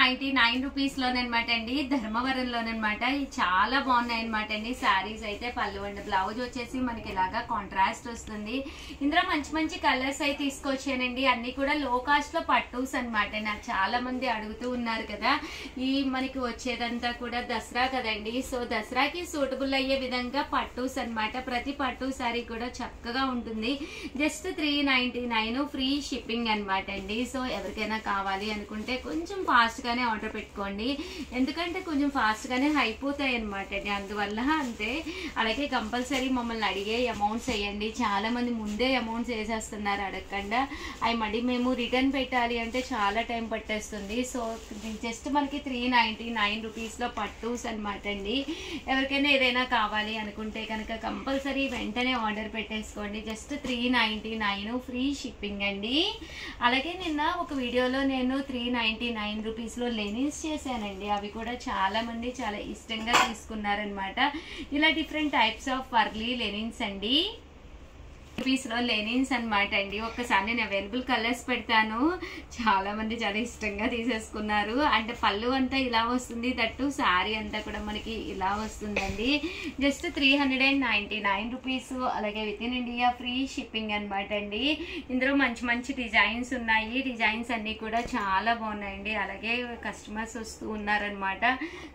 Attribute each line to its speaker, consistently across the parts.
Speaker 1: 399 rupees లోనమాట అండి, ధర్మవరంలోనమాట. చాలా బాగున్నాయి అనమాట అండి శారీస్ అయితే. పళ్ళు అండ్ బ్లౌజ్ వచ్చేసి మనకి ఇలాగా కాంట్రాస్ట్ వస్తుంది. ఇందులో మంచి మంచి కలర్స్ అయితే తీసుకొచ్చానండి. అన్ని కూడా లో కాస్ట్ లో పట్టూస్ అనమాట. నాకు చాలా మంది అడుగుతూ ఉన్నారు కదా, ఈ మనకి వచ్చేదంతా కూడా దసరా కదండి. సో దసరాకి సూటబుల్ అయ్యే విధంగా పట్టూస్ అనమాట. ప్రతి పట్టు శారీ కూడా చక్కగా ఉంటుంది. జస్ట్ 399 ఫ్రీ షిప్పింగ్ అనమాట అండి. సో ఎవరికైనా కావాలి అనుకుంటే కొంచెం ఫాస్ట్ గానే ఆర్డర్ పెట్టుకోండి, ఎందుకంటే కొంచెం ఫాస్ట్ గానే అయిపోతాయి అనమాట అండి. అందువల్ల అంతే. అలాగే కంపల్సరీ మమ్మల్ని అడిగే అమౌంట్స్ వేయండి. చాలా మంది ముందే అమౌంట్స్ వేసేస్తున్నారు అడగకుండా. అవి మళ్ళీ మేము రిటర్న్ పెట్టాలి అంటే చాలా టైం పట్టేస్తుంది. సో జస్ట్ మనకి 399 రూపీస్ లో పట్టూస్ అనమాట అండి. ఎవరికైనా ఏదైనా కావాలి అనుకుంటే కనుక కంపల్సరీ వెంటనే ఆర్డర్ పెట్టేసుకోండి. జస్ట్ 399 ఫ్రీ షిప్పింగ్ అండి. అలాగే నిన్న ఒక వీడియోలో నేను 399 రూపీస్ లో లెనిన్స్ చేశానండి. అవి కూడా చాలా మంది చాలా ఇష్టంగా తీసుకున్నారనమాట. ఇలా different types of Palri linens అండి. రూపీస్ లో లెనిన్స్ అనమాట అండి. ఒక్కసారి నేను అవైలబుల్ కలర్స్ పెడతాను. చాలా మంది చాలా ఇష్టంగా తీసేసుకున్నారు. అంటే పళ్ళు అంతా ఇలా వస్తుంది, దట్టు శారీ అంతా కూడా మనకి ఇలా వస్తుందండి. Just 399 rupees. అలాగే within India free shipping అనమాట అండి. ఇందులో మంచి మంచి డిజైన్స్ ఉన్నాయి. డిజైన్స్ అన్ని కూడా చాలా బాగున్నాయండి. అలాగే కస్టమర్స్ వస్తూ ఉన్నారనమాట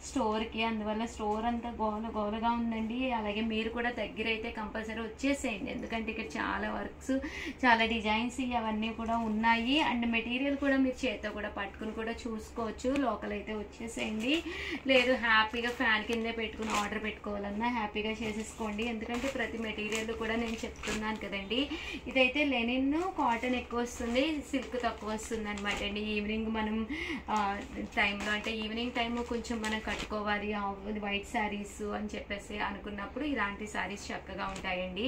Speaker 1: స్టోర్ కి. అందువల్ల స్టోర్ అంతా గోలగా ఉందండి. అలాగే మీరు కూడా దగ్గర అయితే కంపల్సరీ వచ్చేసేయండి, ఎందుకంటే ఇక్కడ చాలా వర్క్స్, చాలా డిజైన్స్ అవన్నీ కూడా ఉన్నాయి. అండ్ మెటీరియల్ కూడా మీరు చేతితో కూడా పట్టుకుని కూడా చూసుకోవచ్చు. లోకల్ అయితే వచ్చేసేయండి. లేదు హ్యాపీగా ఫ్యాన్ కిందే పెట్టుకుని ఆర్డర్ పెట్టుకోవాలన్నా హ్యాపీగా చేసేసుకోండి, ఎందుకంటే ప్రతి మెటీరియల్ కూడా నేను చెప్తున్నాను కదండి. ఇదైతే లెనిన్ కాటన్ ఎక్కువ వస్తుంది, సిల్క్ తక్కువ వస్తుంది అనమాట అండి. ఈవినింగ్ మనం టైంలో అంటే ఈవినింగ్ టైం కొంచెం మనం కట్టుకోవాలి వైట్ శారీస్ అని చెప్పేసి అనుకున్నప్పుడు ఇలాంటి శారీస్ చక్కగా ఉంటాయండి.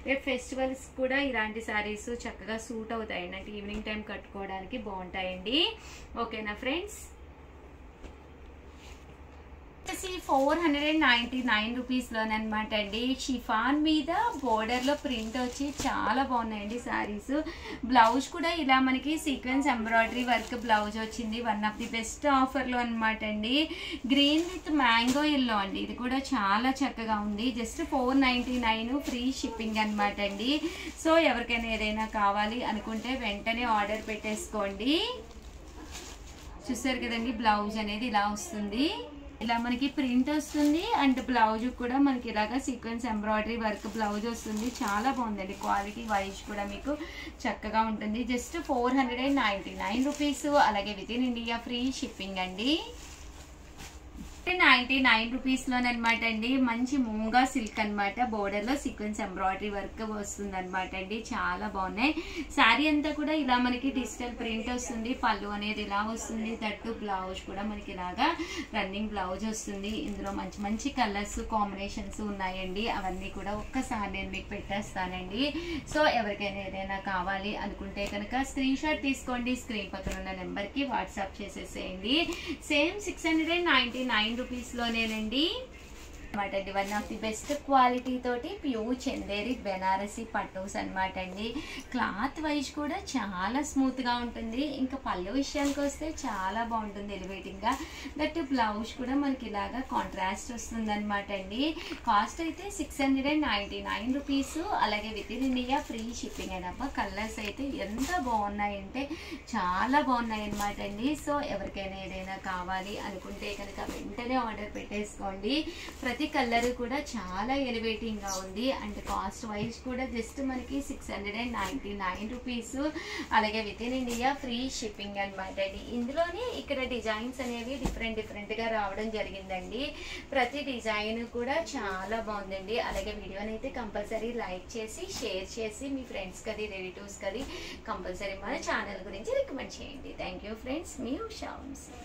Speaker 1: రేపు ఫెస్టివల్ కూడా ఇలాంటి శారీస్ చక్కగా సూట్ అవుతాయండి. అంటే ఈవినింగ్ టైం కట్టుకోవడానికి బాగుంటాయండి. ఓకేనా ఫ్రెండ్స్? 499 రూపీస్ లోనమాట అండి. షిఫాన్ మీద బోర్డర్ లో ప్రింట్ వచ్చి చాలా బాగున్నాయండి శారీస్. బ్లౌజ్ కూడా ఇలా మనకి సీక్వెన్స్ ఎంబ్రాయిడరీ వర్క్ బ్లౌజ్ వచ్చింది. One of the best offer లో అనమాట అండి. గ్రీన్ విత్ మ్యాంగో ఎల్లో అండి. ఇది కూడా చాలా చక్కగా ఉంది. జస్ట్ 499 ఫ్రీ షిప్పింగ్ అనమాట అండి. సో ఎవరికైనా ఏదైనా కావాలి అనుకుంటే వెంటనే ఆర్డర్ పెట్టేసుకోండి. చూసారు కదండి, బ్లౌజ్ అనేది ఇలా వస్తుంది. ఇలా మనకి ప్రింట్ వస్తుంది అండ్ బ్లౌజ్ కూడా మనకి ఇలాగా సీక్వెన్స్ ఎంబ్రాయిడరీ వర్క్ బ్లౌజ్ వస్తుంది. చాలా బాగుందండి. క్వాలిటీ వైజ్ కూడా మీకు చక్కగా ఉంటుంది. Just 499 rupees. అలాగే within India free shipping అండి. 99 రూపీస్ లోనమాట అండి. మంచి మూంగా సిల్క్ అనమాట. బోర్డర్ లో సీక్వెన్స్ ఎంబ్రాయిడరీ వర్క్ వస్తుంది అనమాట అండి. చాలా బాగున్నాయి. శారీ అంతా కూడా ఇలా మనకి డిజిటల్ ప్రింట్ వస్తుంది. పళ్ళు అనేది ఇలా వస్తుంది. దట్టు బ్లౌజ్ కూడా మనకి ఇలాగా రన్నింగ్ బ్లౌజ్ వస్తుంది. ఇందులో మంచి మంచి కలర్స్ కాంబినేషన్స్ ఉన్నాయండి. అవన్నీ కూడా ఒక్కసారి నేను మీకు పెట్టేస్తానండి. సో ఎవరికైనా ఏదైనా కావాలి అనుకుంటే కనుక స్క్రీన్ షాట్ తీసుకోండి. స్క్రీన్ పక్కన ఉన్న నెంబర్ కి వాట్సాప్ చేసేసేయండి. సేమ్ 699 రూపీస్ లోనేనండి అనమాట అండి. One of the best quality తోటి ప్యూర్ చందేరి బెనారసీ పట్టూస్ అనమాట అండి. క్లాత్ వైజ్ కూడా చాలా స్మూత్ గా ఉంటుంది. ఇంకా పళ్ళు విషయానికి వస్తే చాలా బాగుంటుంది ఎలివేటింగ్ గా. దట్ బ్లౌజ్ కూడా మనకి ఇలాగా కాంట్రాస్ట్ వస్తుంది అనమాట అండి. కాస్ట్ అయితే 699 రూపీస్. అలాగే within India free shipping అయినప్ప. కలర్స్ అయితే ఎంత బాగున్నాయంటే చాలా బాగున్నాయి అనమాట అండి. సో ఎవరికైనా ఏదైనా కావాలి అనుకుంటే కనుక వెంటనే ఆర్డర్ పెట్టేసుకోండి. ప్రతి కలర్ కూడా చాలా ఎలివేటింగ్ గా ఉంది. అండ్ కాస్ట్ వైజ్ కూడా జస్ట్ మనకి 699 రూపీస్. అలాగే within India free shipping అనమాట అండి. ఇందులోనే ఇక్కడ డిజైన్స్ అనేవి డిఫరెంట్ గా రావడం జరిగిందండి. ప్రతి డిజైన్ కూడా చాలా బాగుందండి. అలాగే వీడియోని అయితే కంపల్సరీ లైక్ చేసి షేర్ చేసి మీ ఫ్రెండ్స్ కది రిలేటివ్స్ కది కంపల్సరీ మన ఛానల్ గురించి రికమెండ్ చేయండి. Thank you friends. మీ ఉషా వంశీ.